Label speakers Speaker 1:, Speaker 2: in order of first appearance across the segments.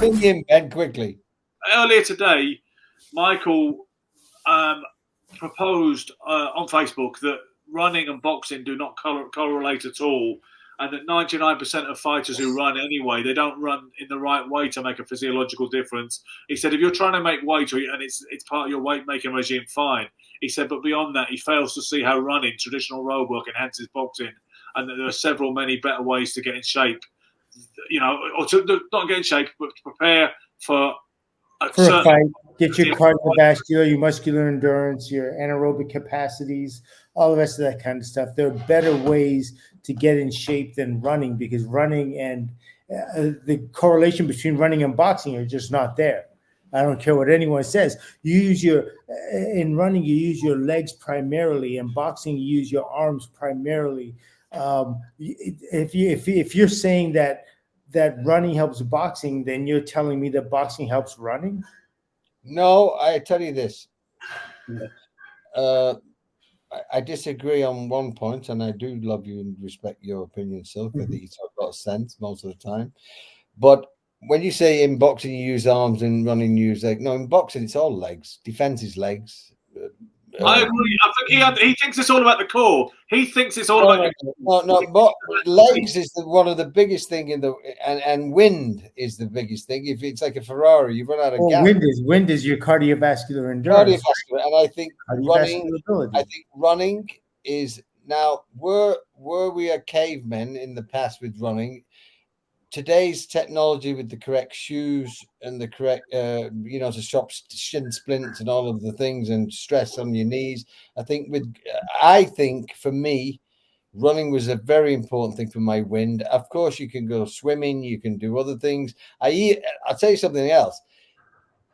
Speaker 1: Fill in, Ben, quickly.
Speaker 2: Earlier today, Michael proposed on Facebook that running and boxing do not correlate at all, and that 99% of fighters who run anyway, they don't run in the right way to make a physiological difference. He said, if you're trying to make weight and it's part of your weight making regime, fine. He said, but beyond that, he fails to see how running, traditional road work, enhances boxing, and that there are many better ways to get in shape. Or to not get in shape, but to prepare for
Speaker 3: a fight. Get your cardiovascular, your muscular endurance, your anaerobic capacities, all the rest of that kind of stuff. There are better ways to get in shape than running, because running and the correlation between running and boxing are just not there. I don't care what anyone says. In running, you use your legs primarily. In boxing, you use your arms primarily. If you're saying that running helps boxing, then you're telling me that boxing helps running?
Speaker 1: No, I tell you this. I disagree on one point, and I do love you and respect your opinion, Silk. I think it's got a lot of sense most of the time. But when you say in boxing you use arms and running you use legs, no, in boxing it's all legs. Defense is legs.
Speaker 2: I agree. I think he thinks it's all about the core. He thinks it's all about.
Speaker 1: No. But legs is one of the biggest thing and wind is the biggest thing. If it's like a Ferrari, you run out of gas.
Speaker 3: Wind is your cardiovascular endurance.
Speaker 1: And I think running is now were we a cavemen in the past with running. Today's technology with the correct shoes and the correct, to stop shin splints and all of the things and stress on your knees. I think for me, running was a very important thing for my wind. Of course, you can go swimming, you can do other things. I'll tell you something else.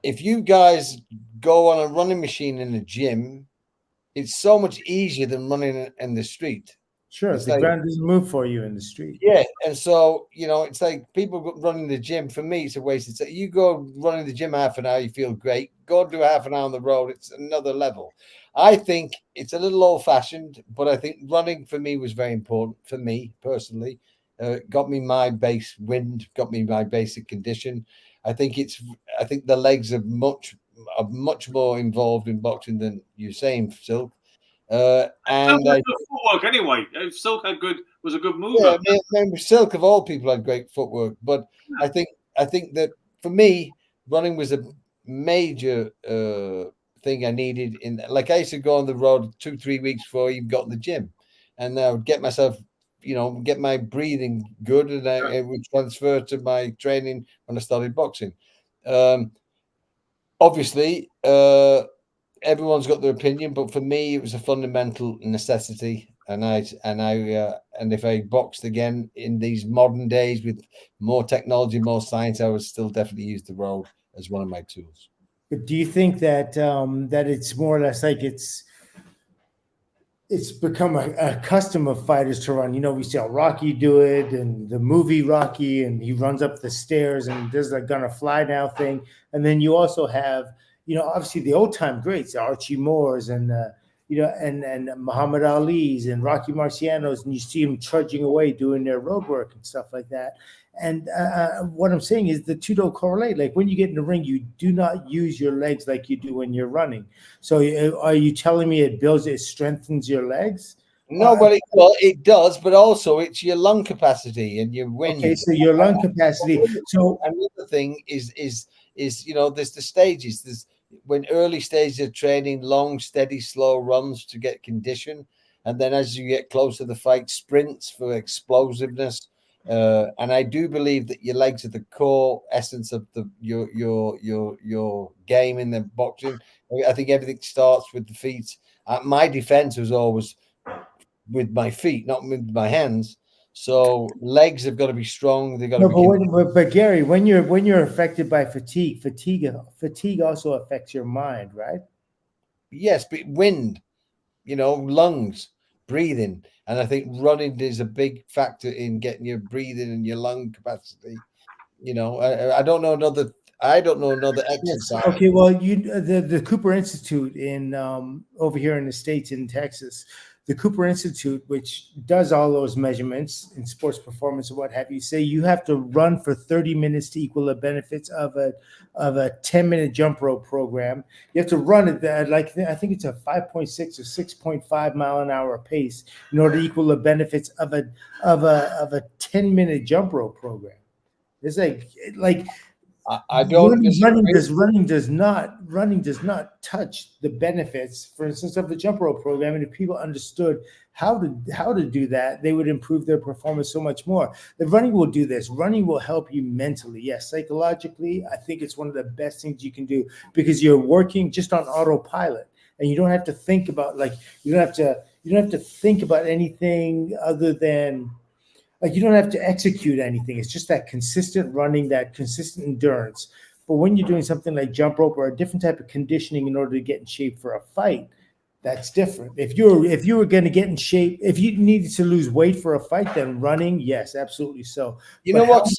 Speaker 1: If you guys go on a running machine in a gym, it's so much easier than running in the street.
Speaker 3: Sure, the ground doesn't move for you in the street.
Speaker 1: Yeah, and so, it's like people running the gym. For me, it's a waste of time. You go running the gym half an hour, you feel great. Go do half an hour on the road, it's another level. I think it's a little old-fashioned, but I think running for me was very important for me personally. Got me my base wind, got me my basic condition. I think the legs are much more involved in boxing than you're saying, Silk.
Speaker 2: And footwork anyway. Silk was a good mover.
Speaker 1: Yeah, Silk of all people had great footwork, but I think that for me, running was a major thing I needed. Like I used to go on the road 2-3 weeks before I even got in the gym, and I would get myself, get my breathing good, and it would transfer to my training when I started boxing. Obviously, everyone's got their opinion, but for me, it was a fundamental necessity. And if I boxed again in these modern days with more technology, more science, I would still definitely use the road as one of my tools.
Speaker 3: But do you think that that it's more or less like it's become a custom of fighters to run? We saw Rocky do it, and the movie Rocky, and he runs up the stairs and does the gonna fly now thing. And then you also have, obviously the old time greats, Archie Moores and and Muhammad Ali's and Rocky Marciano's, and you see them trudging away doing their road work and stuff like that. And what I'm saying is the two don't correlate. Like when you get in the ring, you do not use your legs like you do when you're running. So are you telling me it strengthens your legs?
Speaker 1: No, it does, but also it's your lung capacity and your wind.
Speaker 3: Okay, so your lung capacity. So
Speaker 1: another thing is there's the stages. There's when early stages of training, long, steady, slow runs to get condition, and then as you get closer to the fight, sprints for explosiveness. And I do believe that your legs are the core essence of your game in the boxing. I think everything starts with the feet. My defense was always with my feet, not with my hands. So legs have got to be strong. They've got to be.
Speaker 3: But Gary, when you're affected by fatigue also affects your mind, right?
Speaker 1: Yes, but wind, lungs, breathing, and I think running is a big factor in getting your breathing and your lung capacity. I don't know another exercise.
Speaker 3: Yes. Okay, well, the Cooper Institute in over here in the States in Texas, the Cooper Institute, which does all those measurements in sports performance and what have you, say you have to run for 30 minutes to equal the benefits of a 10-minute jump rope program. You have to run at that, like I think it's a 5.6 or 6.5 mile an hour pace in order to equal the benefits of a 10-minute jump rope program. It's like
Speaker 1: I don't
Speaker 3: running does not touch the benefits, for instance, of the jump rope program. And if people understood how to do that, they would improve their performance so much more. The running will do this. Running will help you mentally. Yes, psychologically, I think it's one of the best things you can do because you're working just on autopilot, and you don't have to think about you don't have to think about anything other than. Like you don't have to execute anything. It's just that consistent running, that consistent endurance. But when you're doing something like jump rope or a different type of conditioning in order to get in shape for a fight, that's different. If you were going to get in shape, if you needed to lose weight for a fight, then running, yes, absolutely so.
Speaker 1: You know what?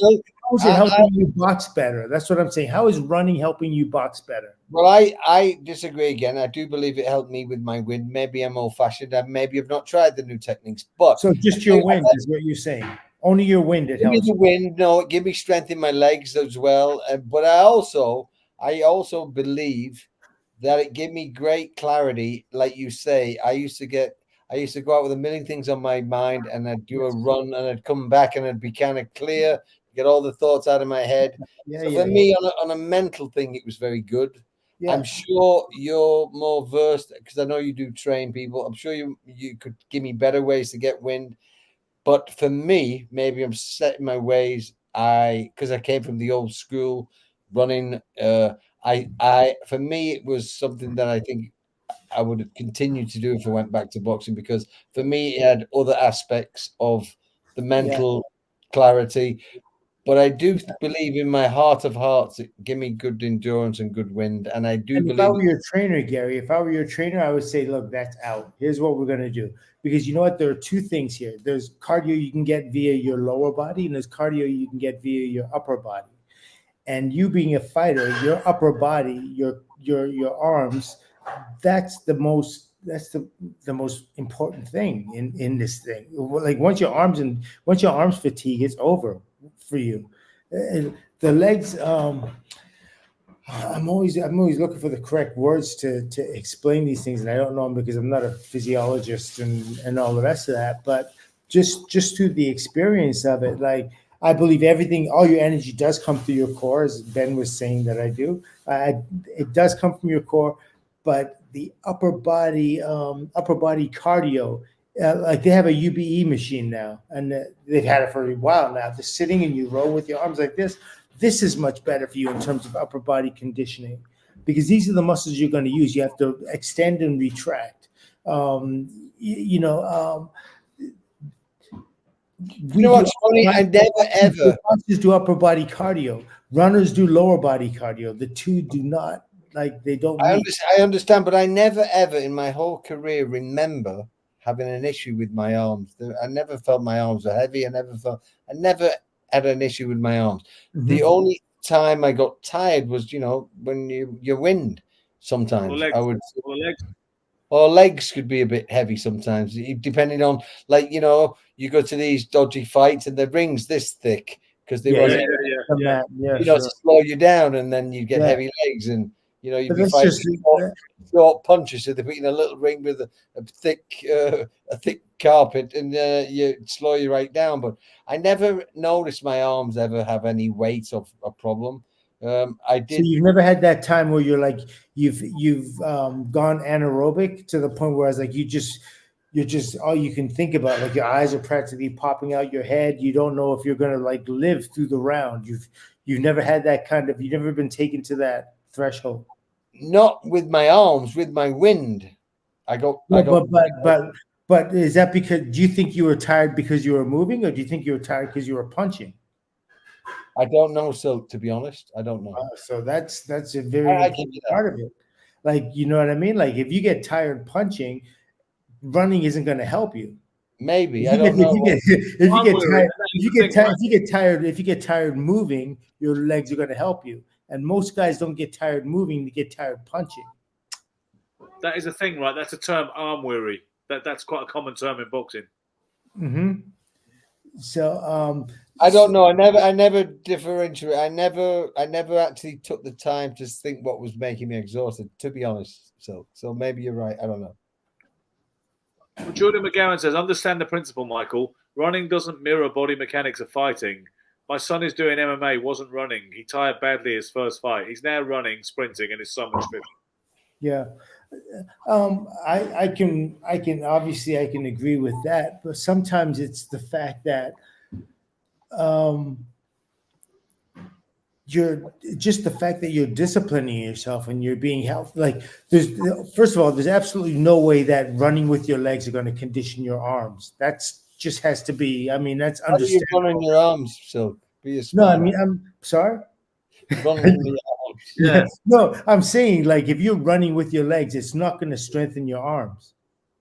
Speaker 3: How is it helping you box better? That's what I'm saying. How is running helping you box better?
Speaker 1: Well, I disagree again. I do believe it helped me with my wind. Maybe I'm old-fashioned. Maybe I've not tried the new techniques. But
Speaker 3: so just your wind is what you're saying. Only your wind it helps.
Speaker 1: Give me the wind. No, give me strength in my legs as well. But I also believe that it gave me great clarity. Like you say, I used to go out with a million things on my mind, and I'd do a run, and I'd come back, and I'd be kind of clear, get all the thoughts out of my head. For me, on a mental thing, it was very good. Yeah. I'm sure you're more versed because I know you do train people. I'm sure you could give me better ways to get wind. But for me, maybe I'm set in my ways. Because I came from the old school running. For me, it was something that I think I would continue to do if I went back to boxing, because for me, it had other aspects of the mental clarity. But I do believe in my heart of hearts, it give me good endurance and good wind. And I do believe.
Speaker 3: If I were your trainer, Gary, I would say, look, that's out. Here's what we're going to do. Because you know what? There are two things here. There's cardio you can get via your lower body, and there's cardio you can get via your upper body. And you being a fighter, your upper body, your arms, that's the most important thing in this thing. Like once your arms fatigue, it's over for you. The legs, I'm always looking for the correct words to explain these things, and I don't know them because I'm not a physiologist and all the rest of that. But just through the experience of it, like I believe all your energy does come through your core, as Ben was saying that I do. It does come from your core, but the upper body cardio. Like they have a UBE machine now, and they've had it for a while now. The sitting and you roll with your arms like this. This is much better for you in terms of upper body conditioning, because these are the muscles you're going to use. You have to extend and retract. You know what's funny? I never ever do upper body cardio. Runners do lower body cardio. The two do not, like, they don't.
Speaker 1: I understand, but I never ever in my whole career remember having an issue with my arms. I never felt my arms were heavy. I never had an issue with my arms. Mm-hmm. The only time I got tired was, when you wind. Sometimes legs could be a bit heavy sometimes, depending on, you go to these dodgy fights and the ring's this thick because they to slow you down, and then you get heavy legs, and you'd be fighting short punches, so they put you in a little ring with a thick carpet, and you slow you right down. But I never noticed my arms ever have any weight of a problem. I did.
Speaker 3: So you've never had that time where you're like you've gone anaerobic to the point where it's like you're just all you can think about, like your eyes are practically popping out your head. You don't know if you're gonna live through the round. You've never had that you've never been taken to that threshold.
Speaker 1: Not with my arms, with my wind.
Speaker 3: But is that because, do you think you were tired because you were moving, or do you think you were tired because you were punching?
Speaker 1: I don't know, Silk, to be honest. I don't know.
Speaker 3: So that's a very important part of it. Like, you know what I mean? Like if you get tired punching, running isn't going to help you.
Speaker 1: Maybe. I don't know.
Speaker 3: If you get tired moving, your legs are going to help you. And most guys don't get tired moving, they get tired punching.
Speaker 2: That is a thing, right? That's a term, arm weary. That's quite a common term in boxing.
Speaker 3: Mm-hmm. So
Speaker 1: I don't know. I never differentiate. I never actually took the time to think what was making me exhausted, to be honest. So maybe you're right. I don't know.
Speaker 2: Well, Jordan McGowan says, understand the principle, Michael. Running doesn't mirror body mechanics of fighting. My son is doing MMA, wasn't running. He tired badly his first fight. He's now running, sprinting, and his son was 50.
Speaker 3: yeah, I can obviously I can agree with that, but sometimes it's the fact that you're just the fact that you're disciplining yourself and you're being healthy. Like first of all, there's absolutely no way that running with your legs are going to condition your arms. That's just has to be. I mean, that's understandable.
Speaker 1: How are you running your arms, so be a
Speaker 3: No, I mean, I'm sorry.
Speaker 1: Running your arms.
Speaker 3: Yeah. No, I'm saying like if you're running with your legs, it's not going to strengthen your arms.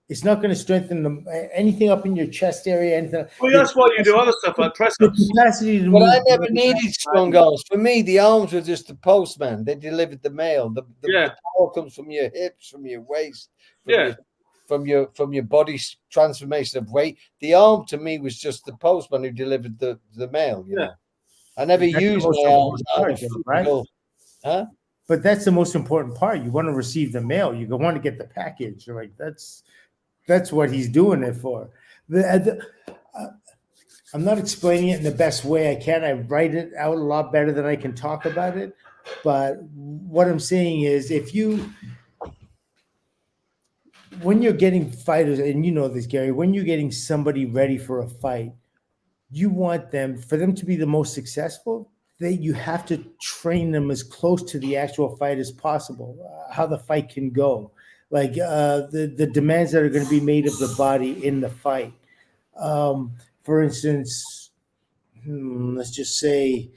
Speaker 3: It's not going to strengthen anything up in your chest area. Anything.
Speaker 2: Well, that's why you do other stuff like press
Speaker 3: The
Speaker 2: ups.
Speaker 3: capacity to
Speaker 1: But
Speaker 3: move.
Speaker 1: I never needed strong arms. For me, the arms were just the postman. They delivered the mail. The power comes from your hips, from your waist, from your body's transformation of weight. The arm to me was just the postman who delivered the mail. You know, I never used my arms
Speaker 3: right?
Speaker 1: Huh?
Speaker 3: But that's the most important part. You want to receive the mail. You want to get the package. Like that's what he's doing it for. I'm not explaining it in the best way I can. I write it out a lot better than I can talk about it. But what I'm saying is when you're getting fighters, and you know this, Gary, when you're getting somebody ready for a fight, you want for them to be the most successful, you have to train them as close to the actual fight as possible, how the fight can go. Like the demands that are going to be made of the body in the fight. For instance, let's just say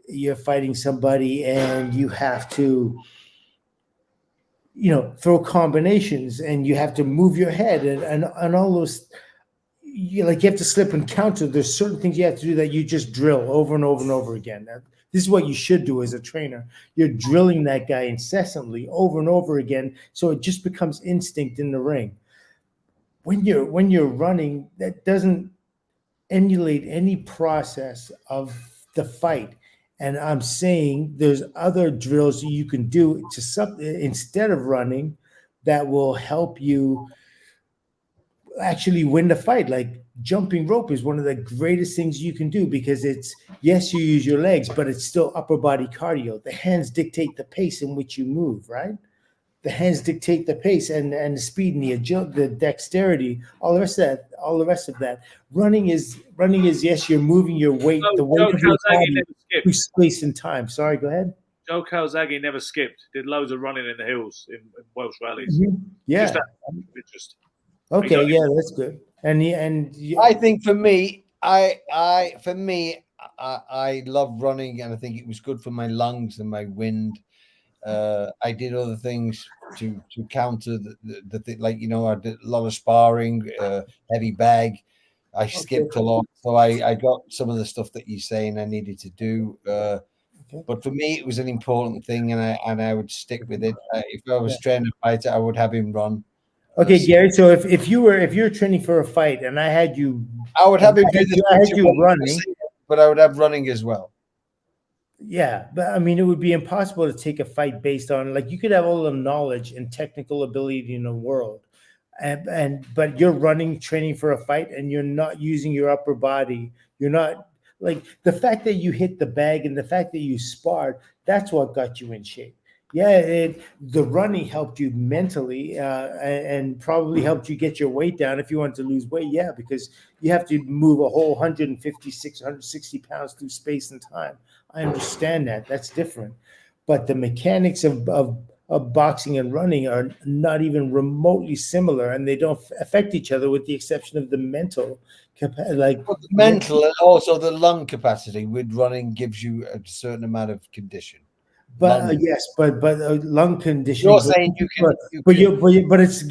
Speaker 3: you're fighting somebody and you have to, throw combinations and you have to move your head and all those. You have to slip and counter. There's certain things you have to do that you just drill over and over and over again. This is what you should do as a trainer. You're drilling that guy incessantly over and over again, so it just becomes instinct in the ring. When you're running, that doesn't emulate any process of the fight. And I'm saying there's other drills you can do instead of running that will help you actually win the fight. Like jumping rope is one of the greatest things you can do because yes, you use your legs, but it's still upper body cardio. The hands dictate the pace in which you move, right? The hands dictate the pace and the speed and the agility, the dexterity, all the rest of that. Running is yes, you're moving your weight, the weight of your body through space and time. Sorry, go ahead.
Speaker 2: Joe Calzaghe never skipped. Did loads of running in the hills in Welsh rallies.
Speaker 3: Mm-hmm. Yeah.
Speaker 2: Just interest.
Speaker 3: Okay, yeah, that's good. And
Speaker 1: I think for me, I love running, and I think it was good for my lungs and my wind. I did other things to counter the thing, like I did a lot of sparring, heavy bag. I skipped a lot, so I got some of the stuff that you're saying I needed to do. But for me, it was an important thing, and I would stick with it. If I was training a fighter, I would have him run.
Speaker 3: Okay, Gary. So if you're training for a fight, and I had you,
Speaker 1: I would have him do
Speaker 3: I had you running,
Speaker 1: but I would have running as well.
Speaker 3: Yeah, but I mean, it would be impossible to take a fight based on you could have all the knowledge and technical ability in the world, but you're running training for a fight, and you're not using your upper body. You're not the fact that you hit the bag and the fact that you sparred. That's what got you in shape. Yeah, the running helped you mentally and probably helped you get your weight down if you want to lose weight. Yeah, because you have to move a whole 156, 160 pounds through space and time. I understand that. That's different. But the mechanics of boxing and running are not even remotely similar, and they don't affect each other with the exception of the mental.
Speaker 1: The mental and also the lung capacity with running gives you a certain amount of condition.
Speaker 3: But yes, but lung conditioning.
Speaker 1: You're saying you can,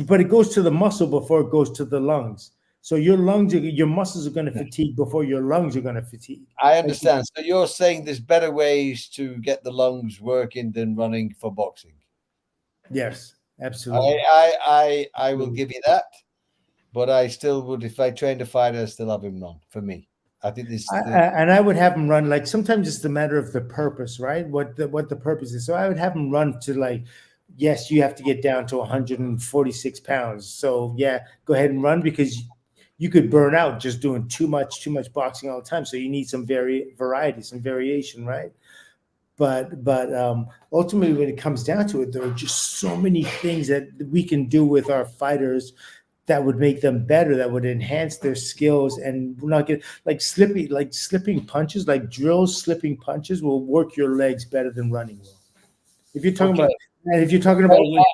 Speaker 3: but it goes to the muscle before it goes to the lungs. So your muscles are going to fatigue before your lungs are going to fatigue.
Speaker 1: I understand. So you're saying there's better ways to get the lungs working than running for boxing.
Speaker 3: Yes, absolutely.
Speaker 1: I will give you that. but I still would, if I trained a fighter, I'd still have him run. For me, I think this.
Speaker 3: And I would have him run, like, sometimes it's the matter of the purpose, right? What the purpose is. So I would have him run to, like, yes, you have to get down to 146 pounds. So yeah, go ahead and run, because you could burn out just doing too much boxing all the time. So you need some variety, some variation, right? But ultimately, when it comes down to it, there are just so many things that we can do with our fighters that would make them better, that would enhance their skills, and not get slipping punches, like drills. Slipping punches will work your legs better than running will. If you're talking about, and if you're talking about, wind,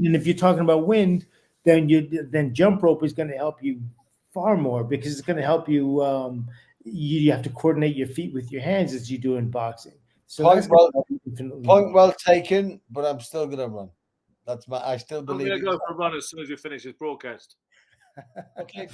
Speaker 3: and if you're talking about wind, then jump rope is going to help you far more, because it's going to help you. You have to coordinate your feet with your hands as you do in boxing. So
Speaker 1: point well taken, but I'm still going to run. I still believe.
Speaker 2: I'm going to go for a run as soon as we finish this broadcast.
Speaker 1: Okay.